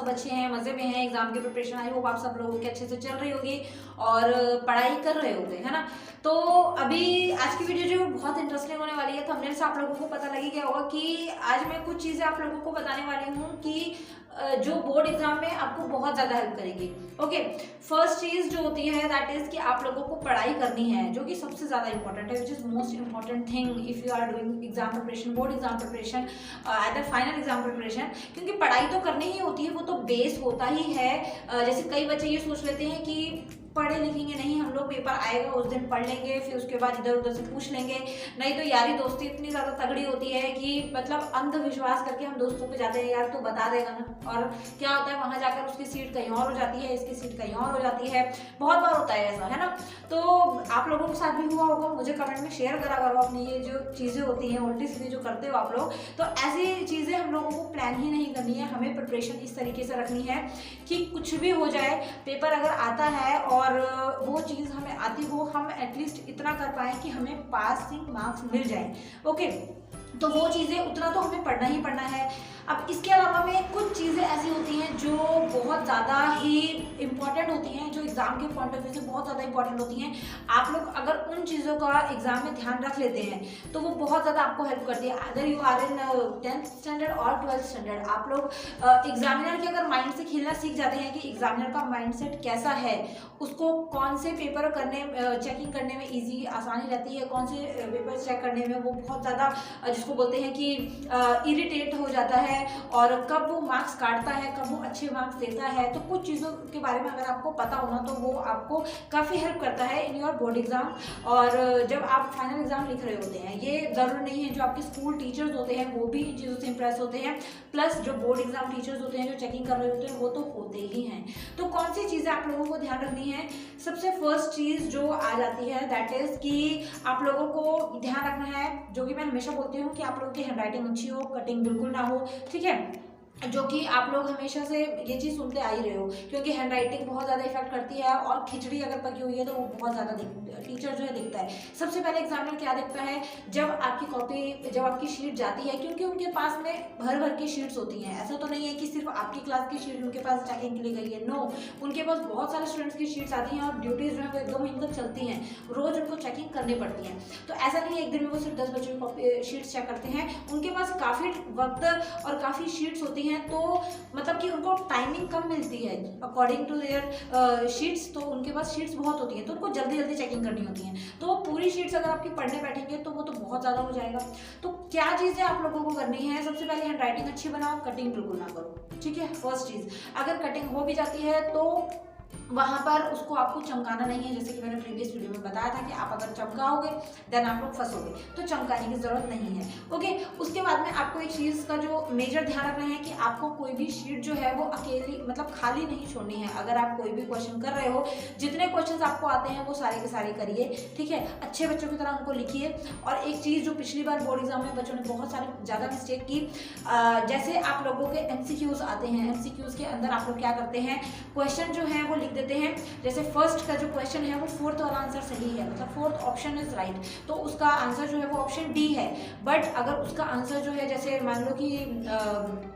सब अच्छे हैं, मज़े में हैं, एग्जाम की प्रिपरेशन आई होप आप सब लोगों की अच्छे से चल रही होगी और पढ़ाई कर रहे होंगे, है ना। तो अभी आज की वीडियो जो बहुत इंटरेस्टिंग होने वाली है, थंबनेल से आप लोगों को पता लगी गया होगा कि आज मैं कुछ चीज़ें आप लोगों को बताने वाली हूँ कि जो बोर्ड एग्जाम में आपको बहुत ज़्यादा हेल्प करेगी। ओके, फर्स्ट चीज़ जो होती है दैट इज़ कि आप लोगों को पढ़ाई करनी है, जो कि सबसे ज़्यादा इंपॉर्टेंट है, which is most important thing if you are doing exam preparation, board exam preparation, at the final exam preparation. क्योंकि पढ़ाई तो करनी ही होती है, वो तो बेस होता ही है। जैसे कई बच्चे ये सोच लेते हैं कि पढ़े लिखेंगे नहीं हम लोग, पेपर आएगा उस दिन पढ़ लेंगे, फिर उसके बाद इधर उधर से पूछ लेंगे। नहीं तो यारी दोस्ती इतनी ज़्यादा तगड़ी होती है कि मतलब अंधविश्वास करके हम दोस्तों पे जाते हैं, यार तो बता देगा ना, और क्या होता है वहाँ जाकर उसकी सीट कहीं और हो जाती है, इसकी सीट कहीं और हो जाती है। बहुत बार होता है ऐसा, है ना। तो आप लोगों के साथ भी हुआ होगा, मुझे कमेंट में शेयर करा करो अपनी ये जो चीज़ें होती हैं उल्टी सीधी जो करते हो आप लोग। तो ऐसी चीज़ें हम लोगों को प्लान ही नहीं करनी है, हमें प्रिपरेशन इस तरीके से रखनी है कि कुछ भी हो जाए, पेपर अगर आता है और वो चीज़ हमें आती हो, हम एटलीस्ट इतना कर पाए कि हमें पासिंग मार्क्स मिल जाए। ओके, तो वो चीज़ें उतना तो हमें पढ़ना ही पढ़ना है। अब इसके अलावा में कुछ चीज़ें ऐसी होती हैं जो बहुत ज़्यादा ही इम्पॉर्टेंट होती हैं, जो एग्ज़ाम के पॉइंट ऑफ व्यू से बहुत ज़्यादा इंपॉर्टेंट होती हैं। आप लोग अगर उन चीज़ों का एग्ज़ाम में ध्यान रख लेते हैं तो वो बहुत ज़्यादा आपको हेल्प करती है। Other you are in 10th standard और 12th स्टैंडर्ड, आप लोग एग्जामिनर के अगर माइंड से खेलना सीख जाते हैं कि एग्जामिनर का माइंडसेट कैसा है, उसको कौन से पेपर करने चेकिंग करने में ईजी आसानी रहती है, कौन से पेपर चेक करने में वो बहुत ज़्यादा जिसको बोलते हैं कि इरिटेट हो जाता है, और कब वो मार्क्स काटता है, कब वो अच्छे मार्क्स देता है। तो कुछ चीज़ों के बारे में अगर आपको पता होना तो वो आपको काफ़ी हेल्प करता है इन योर बोर्ड एग्जाम। और जब आप फाइनल एग्जाम लिख रहे होते हैं, ये ज़रूरी नहीं है जो आपके स्कूल टीचर्स होते हैं वो भी इन चीज़ों से इंप्रेस होते हैं, प्लस जो बोर्ड एग्जाम टीचर्स होते हैं जो चेकिंग कर रहे होते हैं वो तो होते ही हैं। तो कौन सी चीज़ें आप लोगों को ध्यान रखनी है? सबसे फर्स्ट चीज़ जो आ जाती है दैट इज़ कि आप लोगों को ध्यान रखना है, जो कि मैं हमेशा बोलती हूँ, कि आप लोगों की हैंडराइटिंग अच्छी हो, कटिंग बिल्कुल ना हो, ठीक है, जो कि आप लोग हमेशा से ये चीज़ सुनते आ ही रहे हो, क्योंकि हैंडराइटिंग बहुत ज़्यादा इफेक्ट करती है, और खिचड़ी अगर पकी हुई है तो वो बहुत ज़्यादा टीचर जो है दिखता है। सबसे पहले एग्जामिनर क्या देखता है, जब आपकी कॉपी, जब आपकी शीट जाती है, क्योंकि उनके पास में भर भर की शीट्स होती हैं। ऐसा तो नहीं है कि सिर्फ आपकी क्लास की शीट उनके पास चेकिंग के लिए गई है, नो, उनके पास बहुत सारे स्टूडेंट्स की शीट्स आती हैं और ड्यूटीज़ जो है वो 1-2 महीने तक चलती हैं, रोज़ उनको चेकिंग करनी पड़ती है। तो ऐसा नहीं है एक दिन में वो सिर्फ 10 बच्चों की कॉपी शीट्स चेक करते हैं, उनके पास काफ़ी वक्त और काफ़ी शीट्स होती हैं, तो मतलब कि उनको टाइमिंग कम मिलती है अकॉर्डिंग टू देयर शीट्स। तो उनके पास शीट्स बहुत होती हैं, तो उनको जल्दी जल्दी चेकिंग करनी होती हैं। तो वो पूरी शीट्स अगर आपकी पढ़ने बैठेंगे तो वो तो बहुत ज़्यादा हो जाएगा। तो क्या चीज़ें आप लोगों को करनी है? सबसे पहले हैंड राइटिंग अच्छी बनाओ, कटिंग बिल्कुल ना करो, ठीक है, फर्स्ट चीज़। अगर कटिंग हो भी जाती है तो वहाँ पर उसको आपको चमकाना नहीं है, जैसे कि मैंने प्रीवियस वीडियो में बताया था कि आप अगर चमकाओगे देन आप लोग फंसोगे, तो चमकाने की ज़रूरत नहीं है। ओके, उसके बाद में आपको एक चीज़ का जो मेजर ध्यान रखना है कि आपको कोई भी शीट जो है वो अकेली मतलब खाली नहीं छोड़नी है। अगर आप कोई भी क्वेश्चन कर रहे हो, जितने क्वेश्चन आपको आते हैं वो सारे के सारे करिए, ठीक है, अच्छे बच्चों की तरह उनको लिखिए। और एक चीज़ जो पिछली बार बोर्ड एग्जाम में बच्चों ने बहुत सारे ज़्यादा मिस्टेक की, जैसे आप लोगों के MCQs आते हैं, MCQs के अंदर आप लोग क्या करते हैं, क्वेश्चन जो है वो लिख देते हैं। जैसे फर्स्ट का जो क्वेश्चन है वो 4th वाला आंसर सही है, मतलब 4th ऑप्शन इज राइट, तो उसका आंसर जो है वो ऑप्शन डी है। बट अगर उसका आंसर जो है, जैसे मान लो कि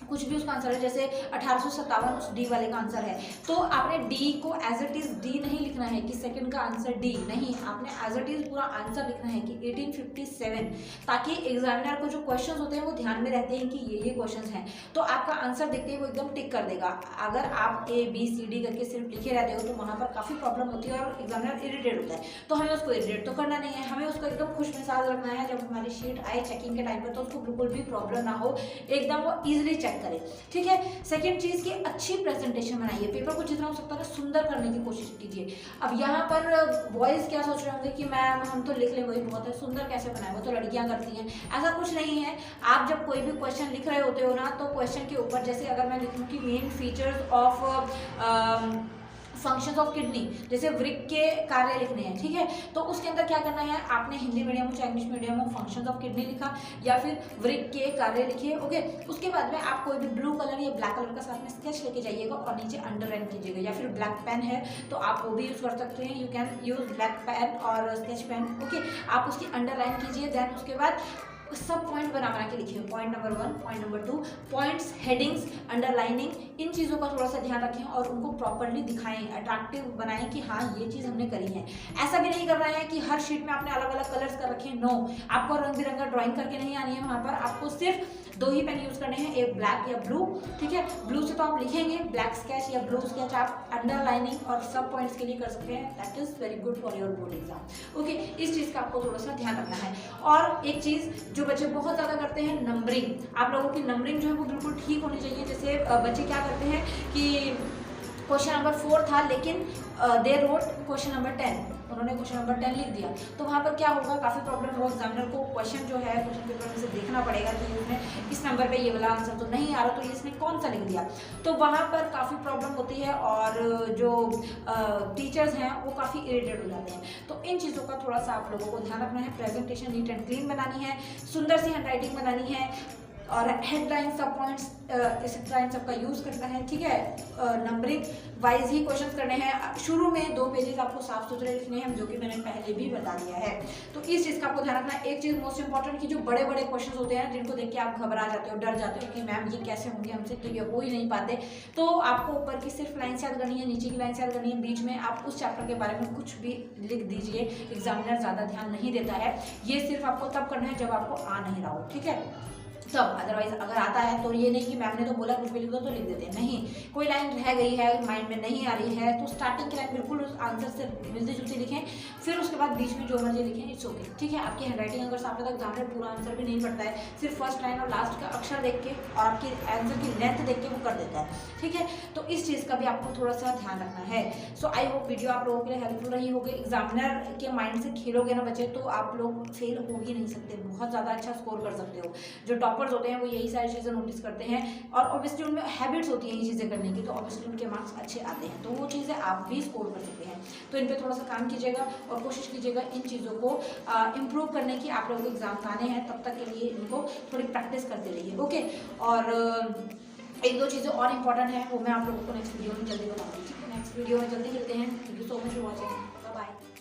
कुछ भी उसका आंसर है, जैसे 1857 उस डी वाले का आंसर है, तो आपने डी को एज इट इज डी नहीं लिखना है कि सेकंड का आंसर डी नहीं, आपने एज इट इज पूरा आंसर लिखना है कि 1857, ताकि एग्जामिनर को जो क्वेश्चंस होते हैं वो ध्यान में रहते हैं कि ये क्वेश्चंस हैं, तो आपका आंसर देखते ही वो एकदम टिक कर देगा। अगर आप ABCD करके सिर्फ लिखे रहते हो तो वहाँ पर काफ़ी प्रॉब्लम होती है और एग्जामिनर इरिटेट होता है। तो हमें उसको इरिटेट तो करना नहीं है, हमें उसको एकदम खुश मिजाज रखना है। जब हमारी शीट आए चेकिंग के टाइम पर तो उसको बिल्कुल भी प्रॉब्लम ना हो, एकदम वो ईजिली चेक करें, ठीक है। सेकंड चीज़ की अच्छी प्रेजेंटेशन बनाइए, पेपर को जितना हो सकता है सुंदर करने की कोशिश कीजिए। अब यहाँ पर बॉयज़ क्या सोच रहे होंगे कि मैम हम तो लिख लें वही बहुत है, सुंदर कैसे बनाए, वो तो लड़कियाँ करती हैं। ऐसा कुछ नहीं है। आप जब कोई भी क्वेश्चन लिख रहे होते हो ना, तो क्वेश्चन के ऊपर जैसे अगर मैं लिखूँ कि main features of functions of kidney, जैसे वृक्क के कार्य लिखने हैं, ठीक है, तो उसके अंदर क्या करना है, आपने हिंदी मीडियम हो चाहे इंग्लिश मीडियम हो फंक्शंस ऑफ किडनी लिखा या फिर वृक्क के कार्य लिखिए। ओके, उसके बाद में आप कोई भी ब्लू कलर या ब्लैक कलर का साथ में स्केच लेके जाइएगा और नीचे अंडरलाइन कीजिएगा, या फिर ब्लैक पेन है तो आप वो भी यूज़ कर सकते हैं, you can use black pen और स्केच पेन। ओके, आप उसकी अंडरलाइन कीजिए। देन उसके बाद सब पॉइंट बना बना के लिखे, point number 1, point number 2, points, headings, underlining, इन चीज़ों का थोड़ा सा ध्यान रखें और उनको प्रॉपरली दिखाएं, अट्रैक्टिव बनाएं कि हाँ ये चीज़ हमने करी है। ऐसा भी नहीं करना है कि हर शीट में आपने अलग अलग कलर्स कर रखे हैं, नो, आपको रंग बिरंगा ड्राइंग करके नहीं आनी है वहाँ पर, आपको सिर्फ 2 ही पेन यूज़ करने हैं, एक ब्लैक या ब्लू, ठीक है। ब्लू से तो आप लिखेंगे, ब्लैक स्केच या ब्लू स्केच आप अंडरलाइनिंग और सब पॉइंट्स के लिए कर सकते हैं, that is very good for your board exam. Okay, इस चीज़ का आपको थोड़ा सा ध्यान रखना है। और एक चीज़ जो बच्चे बहुत ज़्यादा करते हैं, नंबरिंग, आप लोगों की नंबरिंग जो है वो बिल्कुल ठीक होनी चाहिए। जैसे बच्चे क्या करते हैं कि क्वेश्चन नंबर 4 था लेकिन दे रोट क्वेश्चन नंबर 10, उन्होंने क्वेश्चन नंबर 10 लिख दिया, तो वहाँ पर क्या होगा, काफ़ी प्रॉब्लम होगा। एग्जामिनर को क्वेश्चन जो है क्वेश्चन पेपर में से देखना पड़ेगा कि इसमें इस नंबर पे ये वाला आंसर तो नहीं आ रहा, तो इसने कौन सा लिख दिया, तो वहाँ पर काफ़ी प्रॉब्लम होती है और जो टीचर्स हैं वो काफ़ी इरिटेट हो जाते हैं। तो इन चीज़ों का थोड़ा सा आप लोगों को ध्यान रखना है। प्रेजेंटेशन नीट एंड क्लीन बनानी है, सुंदर सी हैंडराइटिंग बनानी है और हेडलाइन, सब पॉइंट्स, हेडलाइन सबका यूज़ करना है, ठीक है। नंबरिंग वाइज ही क्वेश्चंस करने हैं। शुरू में 2 पेजेस आपको साफ सुथरे लिखने हैं, जो कि मैंने पहले भी बता दिया है। तो इस चीज़ का आपको ध्यान रखना है। एक चीज़ मोस्ट इंपॉर्टेंट कि जो बड़े बड़े क्वेश्चन होते हैं जिनको देख के आप घबरा जाते हो, डर जाते हो कि मैम ये कैसे होंगे हमसे, तो ये हो ही नहीं पाते, तो आपको ऊपर की सिर्फ लाइन याद करनी है, नीचे की लाइन याद करनी है, बीच में आप उस चैप्टर के बारे में कुछ भी लिख दीजिए। एग्जामिनर ज़्यादा ध्यान नहीं देता है, ये सिर्फ आपको तब करना है जब आपको आ नहीं रहा हो, ठीक है। तब अदरवाइज अगर आता है तो ये नहीं कि मैम ने तो बोला कुछ भी लिख दो तो लिख देते हैं, नहीं, कोई लाइन रह गई है माइंड में नहीं आ रही है तो स्टार्टिंग की लाइन बिल्कुल उस आंसर से मिलती जुलती लिखें, फिर उसके बाद बीच में जो मर्जी लिखें, इट्स ओके, ठीक है। आपकी हैंडराइटिंग अगर साफ है तो एग्जामिनर पूरा आंसर भी नहीं पढ़ता है, सिर्फ फर्स्ट लाइन और लास्ट का अक्षर देख के और आपकी आंसर की लेंथ देख के वो कर देता है, ठीक है। तो इस चीज़ का भी आपको थोड़ा सा ध्यान रखना है। सो आई होप वीडियो आप लोगों के लिए हेल्पफुल रही होगी। एग्जामिनर के माइंड से खेलोगे ना बच्चे तो आप लोग फेल हो ही नहीं सकते, बहुत ज़्यादा अच्छा स्कोर कर सकते हो। जो टॉपर्स होते हैं वो यही सारी चीज़ें नोटिस करते हैं और ऑब्वियसली उनमें हैबिट्स होती हैं ये चीज़ें करने की, तो ऑब्वियसली उनके मार्क्स अच्छे आते हैं, तो वो चीज़ें आप भी स्कोर कर सकते हैं। तो इन पे थोड़ा सा काम कीजिएगा और कोशिश कीजिएगा इन चीज़ों को इम्प्रूव करने की। आप लोगों को एग्जाम्स आने हैं, तब तक के लिए इनको थोड़ी प्रैक्टिस करते रहिए, ओके। और 1-2 चीज़ें और इंपॉर्टेंट हैं, वो मैं आप लोगों को नेक्स्ट वीडियो में जल्दी बताऊँगी। नेक्स्ट वीडियो में जल्दी मिलते हैं। Thank you so much for watching, bye bye.